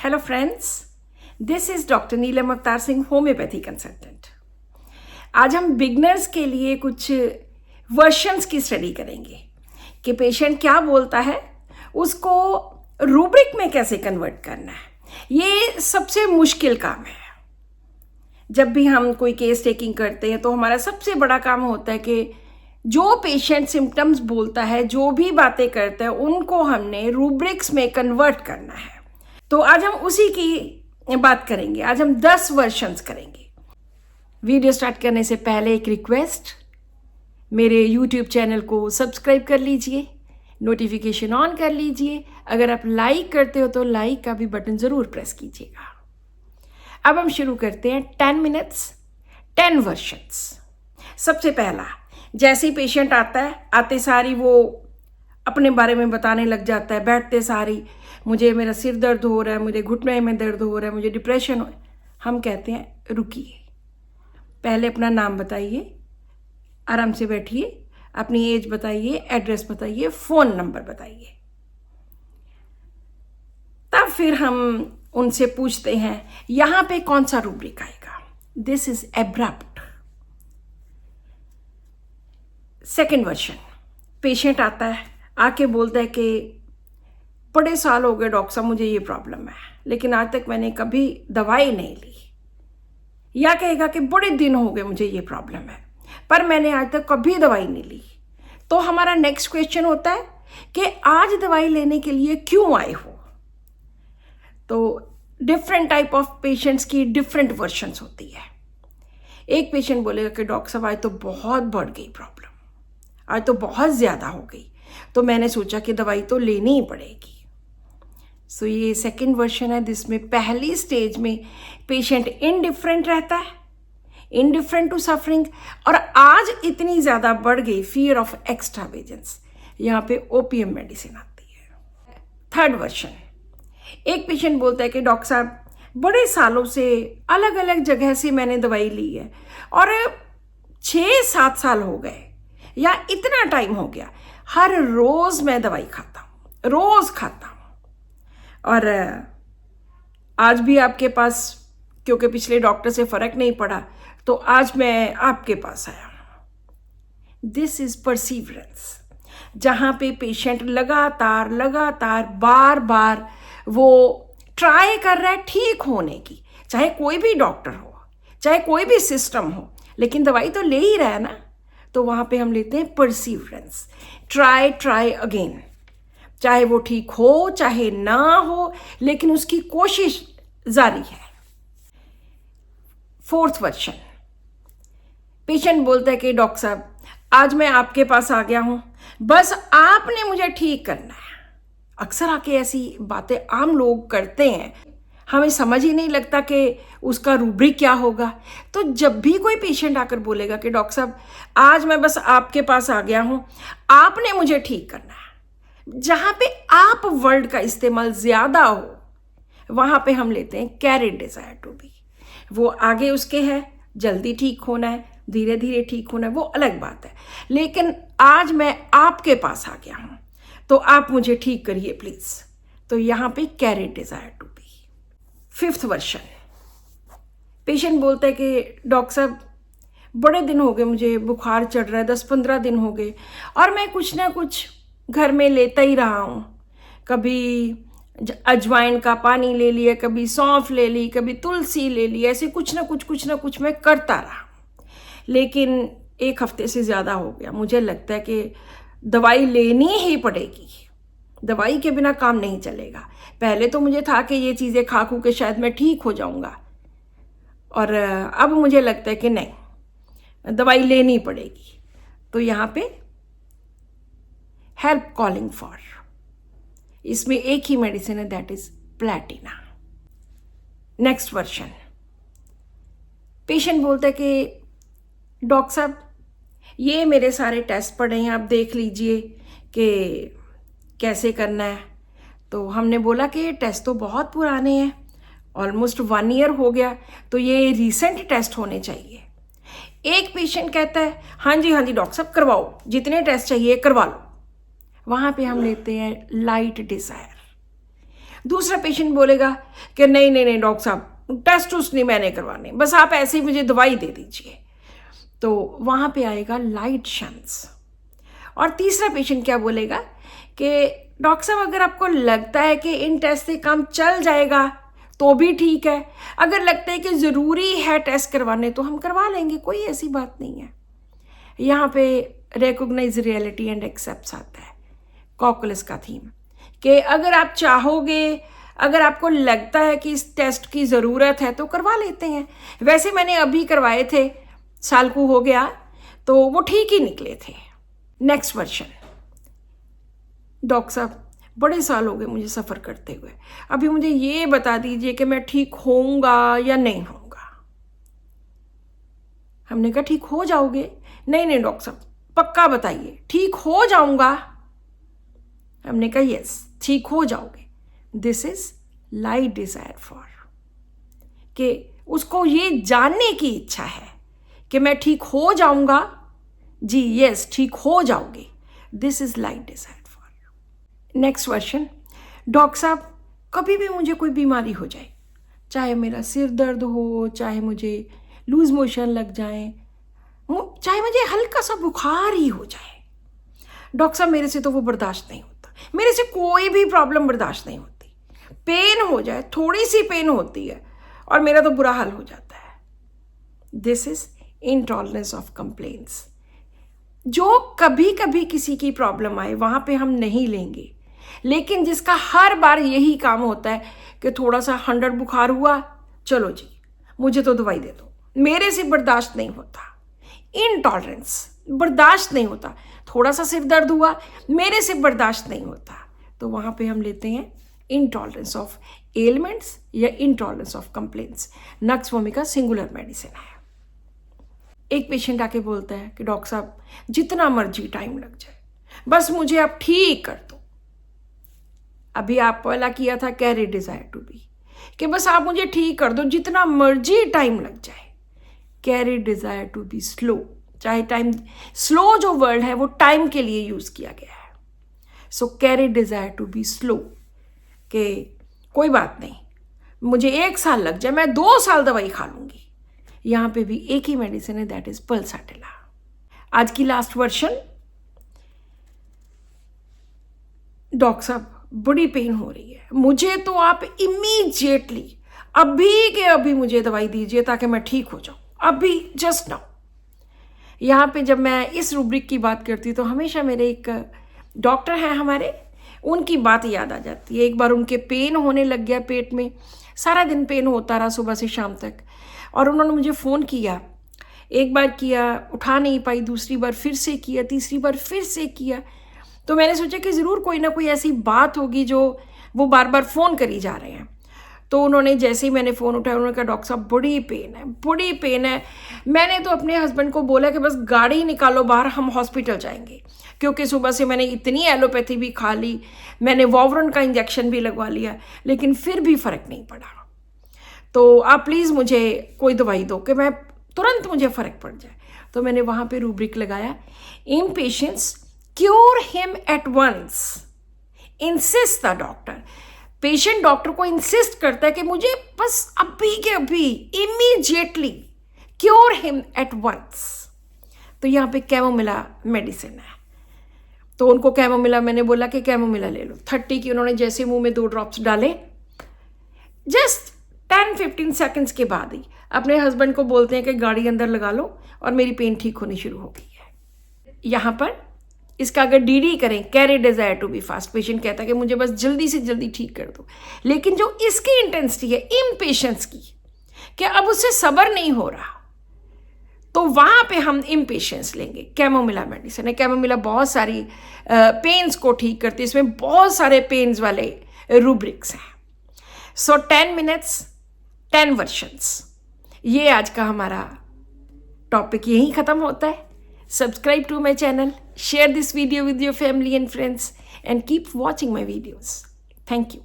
Hello friends, this is doctor Neelam Avtar Singh, homeopathy consultant. आज हम beginners के लिए कुछ वर्शंस की स्टडी करेंगे कि पेशेंट क्या बोलता है, उसको रूब्रिक में कैसे कन्वर्ट करना है। ये सबसे मुश्किल काम है। जब भी हम कोई केस टेकिंग करते हैं तो हमारा सबसे बड़ा काम होता है कि जो पेशेंट सिम्टम्स बोलता है, जो भी बातें करता है, उनको हमने रूब्रिक्स में कन्वर्ट करना है। तो आज हम उसी की बात करेंगे। आज हम 10 वर्शंस करेंगे। वीडियो स्टार्ट करने से पहले एक रिक्वेस्ट, मेरे यूट्यूब चैनल को सब्सक्राइब कर लीजिए, नोटिफिकेशन ऑन कर लीजिए। अगर आप लाइक करते हो तो लाइक का भी बटन ज़रूर प्रेस कीजिएगा। अब हम शुरू करते हैं। 10 मिनट्स 10 वर्शंस। सबसे पहला, जैसे ही पेशेंट आता है, आते सारी वो अपने बारे में बताने लग जाता है। बैठते सारी, मुझे मेरा सिर दर्द हो रहा है, मुझे घुटने में दर्द हो रहा है, मुझे डिप्रेशन हो। हम कहते हैं रुकिए, पहले अपना नाम बताइए, आराम से बैठिए, अपनी एज बताइए, एड्रेस बताइए, फ़ोन नंबर बताइए। तब फिर हम उनसे पूछते हैं यहाँ पे कौन सा रूब्रिक आएगा। This is abrupt. Second version, patient आता है, आके बोलता है कि बड़े साल हो गए डॉक्टर साहब, मुझे ये प्रॉब्लम है, लेकिन आज तक मैंने कभी दवाई नहीं ली। या कहेगा कि बड़े दिन हो गए मुझे ये प्रॉब्लम है, पर मैंने आज तक कभी दवाई नहीं ली। तो हमारा नेक्स्ट क्वेश्चन होता है कि आज दवाई लेने के लिए क्यों आए हो। तो डिफरेंट टाइप ऑफ पेशेंट्स की डिफरेंट वर्शंस होती है। एक पेशेंट बोलेगा कि डॉक्टर साहब आज तो बहुत बढ़ गई प्रॉब्लम, आज तो बहुत ज़्यादा हो गई, तो मैंने सोचा कि दवाई तो लेनी ही पड़ेगी। सो ये सेकेंड वर्शन है, जिसमें पहली स्टेज में पेशेंट इनडिफरेंट रहता है, इनडिफरेंट टू सफरिंग, और आज इतनी ज़्यादा बढ़ गई, फियर ऑफ एक्स्ट्रावेजेंस, यहाँ पे ओपीएम मेडिसिन आती है। थर्ड वर्शन, एक पेशेंट बोलता है कि डॉक्टर साहब बड़े सालों से अलग अलग जगह से मैंने दवाई ली है और 6-7 साल हो गए या इतना टाइम हो गया, हर रोज़ मैं दवाई खाता हूँ, रोज़ खाता हूँ, और आज भी आपके पास, क्योंकि पिछले डॉक्टर से फ़र्क नहीं पड़ा, तो आज मैं आपके पास आया हूँ। दिस इज़ परसीवरेंस, जहाँ पे पेशेंट लगातार बार बार वो ट्राई कर रहा है ठीक होने की, चाहे कोई भी डॉक्टर हो, चाहे कोई भी सिस्टम हो, लेकिन दवाई तो ले ही रहा है ना। तो वहाँ पे हम लेते हैं परसीवरेंस, ट्राई अगेन, चाहे वो ठीक हो चाहे ना हो, लेकिन उसकी कोशिश जारी है। फोर्थ वर्शन, पेशेंट बोलता है कि डॉक्टर साहब आज मैं आपके पास आ गया हूँ, बस आपने मुझे ठीक करना है। अक्सर आके ऐसी बातें आम लोग करते हैं, हमें समझ ही नहीं लगता कि उसका रूब्रिक क्या होगा। तो जब भी कोई पेशेंट आकर बोलेगा कि डॉक्टर साहब आज मैं बस आपके पास आ गया हूँ, आपने मुझे ठीक करना है, जहाँ पे आप वर्ड का इस्तेमाल ज़्यादा हो, वहाँ पे हम लेते हैं कैरी डिज़ायर टू बी। वो आगे उसके है, जल्दी ठीक होना है, धीरे धीरे ठीक होना है, वो अलग बात है, लेकिन आज मैं आपके पास आ गया हूँ तो आप मुझे ठीक करिए प्लीज़। तो यहाँ पे carry desire to be. Fifth version, patient बोलता है कि डॉक्टर साहब बड़े दिन हो गए, मुझे बुखार चढ़ रहा है, 10-15 दिन हो गए, और मैं कुछ ना कुछ घर में लेता ही रहा हूँ। कभी अजवाइन का पानी ले लिया, कभी सौंफ ले ली, कभी तुलसी ले ली, ऐसे कुछ ना कुछ मैं करता रहा, लेकिन 1 हफ्ते से ज़्यादा हो गया। मुझे लगता है कि दवाई लेनी ही पड़ेगी, दवाई के बिना काम नहीं चलेगा। पहले तो मुझे था कि ये चीज़ें खा खू के शायद मैं ठीक हो जाऊँगा, और अब मुझे लगता है कि नहीं, दवाई लेनी पड़ेगी। तो यहाँ पे हेल्प कॉलिंग फॉर, इसमें एक ही मेडिसिन है, that is Platina. Next version, patient बोलता है कि डॉक्टर साहब ये मेरे सारे टेस्ट पड़े हैं, आप देख लीजिए कि कैसे करना है। तो हमने बोला कि ये टेस्ट तो बहुत पुराने हैं, ऑलमोस्ट 1 ईयर हो गया, तो ये रिसेंट टेस्ट होने चाहिए। एक पेशेंट कहता है हाँ जी डॉक्टर साहब करवाओ, जितने टेस्ट चाहिए करवा लो। वहाँ पे हम लेते हैं लाइट डिज़ायर। दूसरा पेशेंट बोलेगा कि नहीं नहीं नहीं डॉक्टर साहब, टेस्ट उस्ट नहीं मैंने करवाने, बस आप ऐसे ही मुझे दवाई दे दीजिए। तो वहाँ पे आएगा लाइट शंस। और तीसरा पेशेंट क्या बोलेगा कि डॉक्टर साहब अगर आपको लगता है कि इन टेस्ट से काम चल जाएगा तो भी ठीक है, अगर लगता है कि ज़रूरी है टेस्ट करवाने तो हम करवा लेंगे, कोई ऐसी बात नहीं है। यहाँ पे रिकॉग्नाइज रियलिटी एंड एक्सेप्ट आता है कॉकलेस का थीम, कि अगर आप चाहोगे, अगर आपको लगता है कि इस टेस्ट की ज़रूरत है तो करवा लेते हैं। वैसे मैंने अभी करवाए थे, साल को हो गया, तो वो ठीक ही निकले थे। नेक्स्ट वर्जन, डॉक्टर साहब बड़े साल हो गए मुझे सफ़र करते हुए, अभी मुझे ये बता दीजिए कि मैं ठीक होऊंगा या नहीं होऊंगा। हमने कहा ठीक हो जाओगे? नहीं नहीं डॉक्टर साहब पक्का बताइए, ठीक हो जाऊंगा? हमने कहा यस ठीक हो जाओगे। This is light desire for, कि उसको ये जानने की इच्छा है कि मैं ठीक हो जाऊंगा, जी यस ठीक हो जाओगे। This is light desire for. Next version, doctor साहब कभी भी मुझे कोई बीमारी हो जाए, चाहे मेरा सिर दर्द हो, चाहे मुझे लूज मोशन लग जाए, चाहे मुझे हल्का सा बुखार ही हो जाए, डॉक्टर साहब मेरे से तो वो बर्दाश्त नहीं होता, मेरे से कोई भी प्रॉब्लम बर्दाश्त नहीं होती। पेन हो जाए, थोड़ी सी पेन होती है और मेरा तो बुरा हाल हो जाता है। This is intolerance of complaints. जो कभी कभी किसी की प्रॉब्लम आए वहाँ पे हम नहीं लेंगे, लेकिन जिसका हर बार यही काम होता है कि थोड़ा सा 100 बुखार हुआ, चलो जी मुझे तो दवाई दे दो, मेरे से बर्दाश्त नहीं होता। इंटॉलरेंस, बर्दाश्त नहीं होता। थोड़ा सा सिर दर्द हुआ, मेरे से बर्दाश्त नहीं होता, तो वहाँ पे हम लेते हैं इंटॉलरेंस ऑफ एलिमेंट्स या intolerance of complaints. Nux vomica singular medicine है। एक पेशेंट आके बोलता है कि डॉक्टर साहब जितना मर्जी टाइम लग जाए, बस मुझे आप ठीक कर दो। अभी आप वाला किया था कैरी डिजायर टू बी, कि बस आप मुझे ठीक कर दो जितना मर्जी टाइम लग जाए। Carry desire to be slow, चाहे टाइम स्लो जो वर्ड है वो टाइम के लिए यूज किया गया है। So carry desire to be slow, कि कोई बात नहीं मुझे 1 साल लग जाए, मैं 2 साल दवाई खा लूंगी। यहाँ पे भी एक ही मेडिसिन है, दैट इज पल्साटिला। आज की लास्ट वर्जन, डॉक्टर साहब बड़ी पेन हो रही है, मुझे तो आप इमीडिएटली अभी के अभी मुझे दवाई दीजिए ताकि मैं ठीक हो जाऊं, अभी जस्ट नाउ। यहाँ पे जब मैं इस रूब्रिक की बात करती तो हमेशा मेरे एक डॉक्टर हैं हमारे, उनकी बात याद आ जाती है। एक बार उनके पेन होने लग गया पेट में, सारा दिन पेन होता रहा सुबह से शाम तक, और उन्होंने मुझे फ़ोन किया। एक बार किया, उठा नहीं पाई, दूसरी बार फिर से किया, तीसरी बार फिर से किया। तो मैंने सोचा कि ज़रूर कोई ना कोई ऐसी बात होगी जो वो बार बार फ़ोन करी जा रहे हैं। तो उन्होंने जैसे ही मैंने फ़ोन उठाया, उन्होंने कहा डॉक्टर साहब बड़ी पेन है, बड़ी पेन है। मैंने तो अपने हस्बैंड को बोला कि बस गाड़ी निकालो बाहर, हम हॉस्पिटल जाएंगे, क्योंकि सुबह से मैंने इतनी एलोपैथी भी खा ली, मैंने वॉवरन का इंजेक्शन भी लगवा लिया, लेकिन फिर भी फ़र्क नहीं पड़ा। तो आप प्लीज़ मुझे कोई दवाई दो कि मैं तुरंत मुझे फ़र्क पड़ जाए। तो मैंने वहाँ पे रूब्रिक लगाया, in patients cure him at once, insist the doctor. Patient doctor को इंसिस्ट करता है कि मुझे बस अभी के अभी immediately cure him at once. तो यहाँ पे कैमोमिला मेडिसिन है, तो उनको कैमोमिला, मैंने बोला कि कैमोमिला ले लो। 30 की उन्होंने जैसे मुंह में 2 ड्रॉप्स डाले, जस्ट 10-15 सेकंड्स के बाद ही अपने हस्बैंड को बोलते हैं कि गाड़ी अंदर लगा लो, और मेरी पेन ठीक होनी शुरू हो गई है। यहाँ पर इसका अगर डीडी करें, carry desire to be fast, patient कहता है कि मुझे बस जल्दी से जल्दी ठीक कर दो, लेकिन जो इसकी इंटेंसिटी है इम्पेशेंस की, कि अब उससे सब्र नहीं हो रहा, तो वहाँ पे हम इम्पेशेंस लेंगे। कैमोमिला मेडिसिन है, कैमोमिला बहुत सारी पेन्स को ठीक करती है, इसमें बहुत सारे पेन्स वाले रूब्रिक्स हैं। सो 10 मिनट्स 10 वर्जन्स, ये आज का हमारा टॉपिक यहीं ख़त्म होता है। Subscribe to my channel, share this video with your family and friends, and keep watching my videos. Thank you.